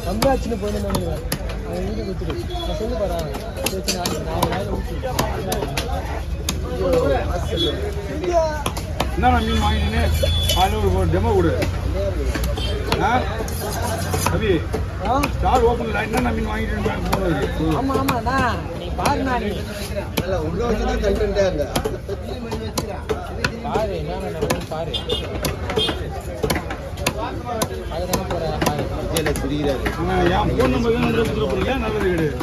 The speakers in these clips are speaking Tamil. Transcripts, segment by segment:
சம்பாதிச்சுன்னு போயிட்டு அவன் வீடு கொடுத்துட்டு நான் சொல்லி போறேன் என்ன மீன் வாங்கினேன்னு அதில் ஒரு டெமோ கொடு அபி ஸ்டார் ஓப்பன் என்னென்ன மீன் வாங்கிட்டு ஆமா ஆமாண்ணா நீ பாருண்ணா நீ உள்ள வச்சுதான் தள்ளிட்டே இருந்த பாரு என்ன பாரு அதுதானே போறேன் என் ஃபோன் நம்பர் தான் கொடுத்துருப்பீங்க நல்லது கிடையாது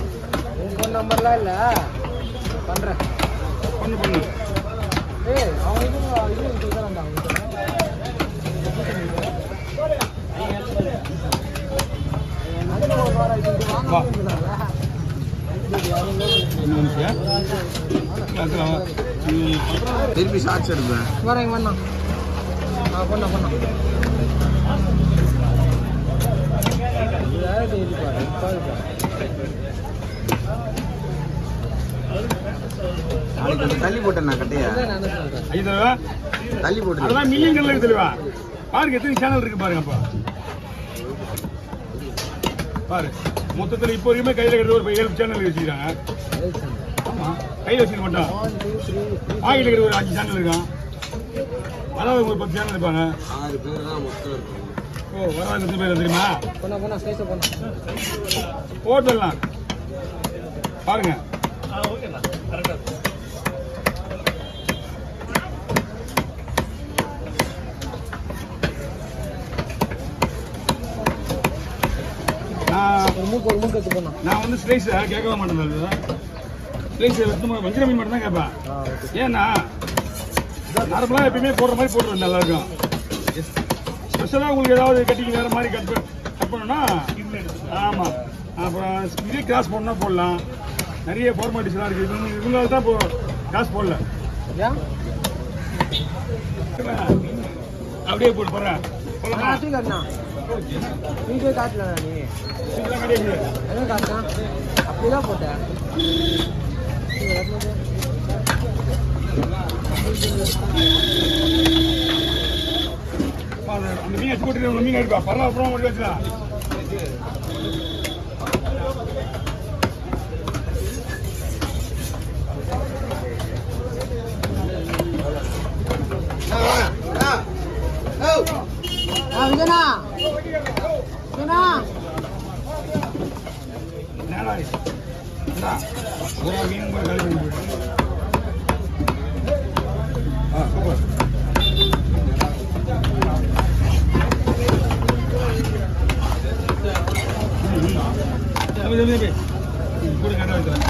உன் ஃபோன் நம்பர்லாம் இல்லை பண்ணுறேன் பண்ணு அவன் இது தானே திருப்பி ஷார்ட்ஸ் எடுப்பேன் வரேன் பண்ணா பண்ணா தள்ளி போட்டேன் கட்டையா தள்ளி போட்டு அதெல்லாம் மில்லியன் கணக்கில் தெளிவா பாருங்க எத்தனை சேனல் இருக்கு பாருங்க அப்பா பாரு மொத்தத்தில் இப்போ வரைக்குமே கையில் கட்டுற ஒரு 7 சேனல் வச்சுக்கிறாங்க ஆமாம் கையில் வச்சுக்க மாட்டான் பாக்கெட்டில் இருக்கிற ஒரு 5 சேனல் இருக்கான் அதாவது ஒரு 10 சேனல் இருப்பாங்க 6 பேர் தான் மொத்தம் இருக்கும் ஓ வராது எத்தனை பேர் தெரியுமா போட்டுடலாம் பாருங்க நான் வந்து ஸ்லைஸ் கேட்கவே மாட்டேன் ஸ்லைஸ் வஞ்சிர மீன் மட்டும் தான் கேட்பேன் ஏன்னா நார்மலாக எப்பயுமே போடுற மாதிரி போட்டுருவேன் நல்லா இருக்கும் ஸ்பெஷலாக உங்களுக்கு ஏதாவது கட்டிங் வேறு மாதிரி கட் பண்ணணும்னா ஆமாம் அப்புறம் இதே கிராஸ் போடணும்னா போடலாம் நிறைய ஃபார்மாலிட்டிஸ்லாம் இருக்குது இவங்களால தான் இப்போ கிராஸ் போடல அப்படியே போட்டு போகிறேன் வீடியோ காட்டல நீ என்ன காட்டா அப்படிதான் போட்டேன் அந்த மீன் வச்சு போட்டு மீன் எடுப்பா பரவாயில்ல அப்புறம் மட்டும் வச்சுக்கலாம் விஜயனா விஜயனா ஒரு மீன் கூட கழிவு போயிட்டு கூட கட்ட வைக்கிறேன்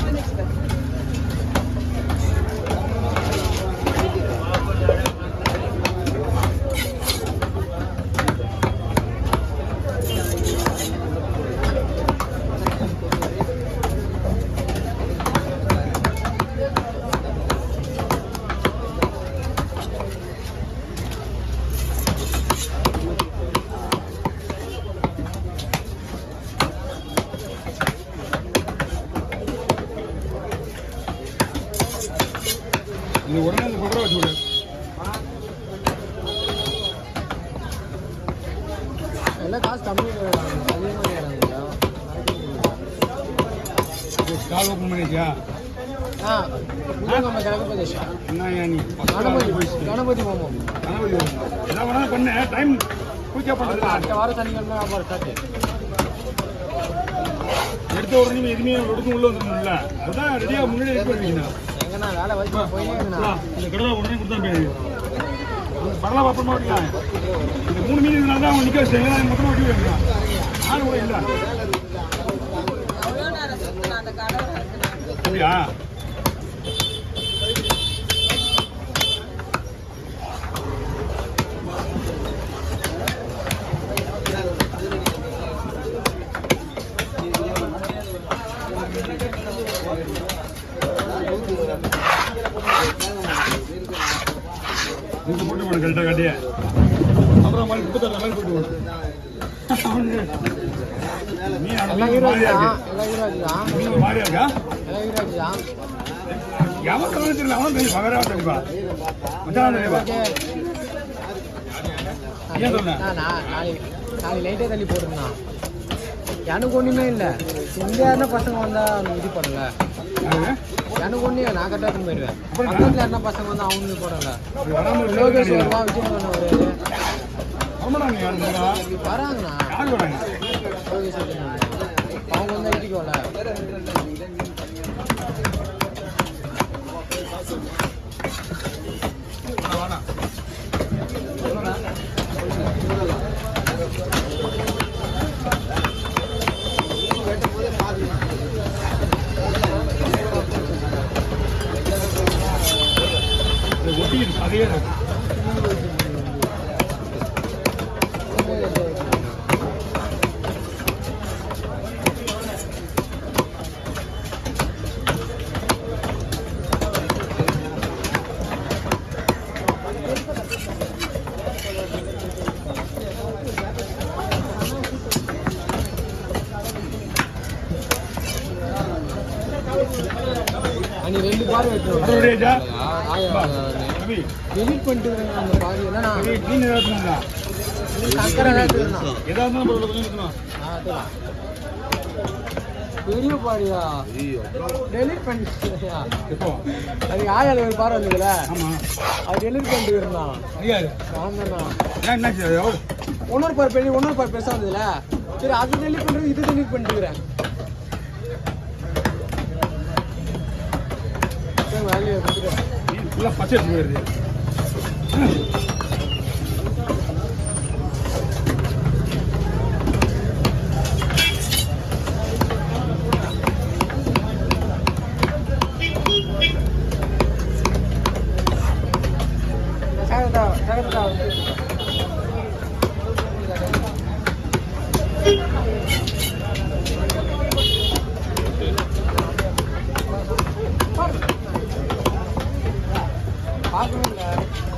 இந்த உடனே இந்த பக்கம் வச்சு விடு எல்லாம் காசு கம்மி ஸ்டால் ஓப்பன் பண்ணிச்சியா கணபதி போவோம் என்ன வேணாலும் பண்ண டைம் குயிக்காக பண்ணுறது அடுத்த வாரம் சனிக்கிழமை அப்புறம் ஸ்டார்ட் எடுத்த உடனே எதுவுமே ஒடுக்கும் உள்ள வந்துருக்கும்ல அதுதான் ரெடியாக முன்னாடி எடுத்து வருவீங்க எங்கன்னா வேலை வச்சு போயிட்டே இந்த கடலை உடனே கொடுத்தா போயிடுது பரவாயில்ல அப்புறமா ஓட்டிக்கலாம் இந்த 3 மீன் இருந்தால் தான் அவங்க நிற்க வச்சு மொத்தமாக ஓட்டி வைக்கலாம் ஆள் கூட இல்லை அப்படியா? இது போட்டு போடு கரெக்டாக கட்டிய அப்புறம் மாதிரி 36 மாதிரி போட்டு போடு. நீ மாறியா இருக்கா? எவன் தெரியல, அவன் பெரிய பகரா தெரியுமா? மச்சான் தெரியுமா? ஏன் சொன்ன? நாளைக்கு லைட்டே தள்ளி போட்டுருந்தான். எனக்கு ஒன்றுமே இல்லை. இந்தியா பசங்க வந்தா இது பண்ணல. எனக்கு ஒன்றும் இல்லை. நான் கரெக்டாக போயிடுவேன். பக்கத்தில் யாருன்னா பசங்க வந்தா அவனுக்கு போடல. லோகேஷ் வருவா, விஜய் வருவாரு. வராங்கண்ணா. லோகேஷ் அவங்க வந்து ஐடிக்கு வரல. அதே நீ 2 பார் வெட்டுறோம். டெலிட் பண்ணிட்டு அந்த பாரு என்னன்னா நீங்க ஏதாச்சுங்களா? சக்கரை ஏதாச்சும் ஏதாவது இருக்கணும். பெரிய பாரியா டெலிட் பண்ணிட்டியா? எப்போ? அது ஆயால ஒரு பாரு வந்ததுல. ஆமா. அது டெலிட் பண்ணிட்டு இருந்தான். ஐயா வாங்கண்ணா. ஏன் என்னாச்சு? இன்னொரு பார் பெருசா வந்ததுல. சரி அது டெலிட் பண்றது இது டெலிட் பண்ணிட்டுக்கிறேன். வேலையை கொடுத்துட்டேன். ஃபுல்லாக பச்சை எடுத்து போயிடுது. பார்க்கவே இல்லை.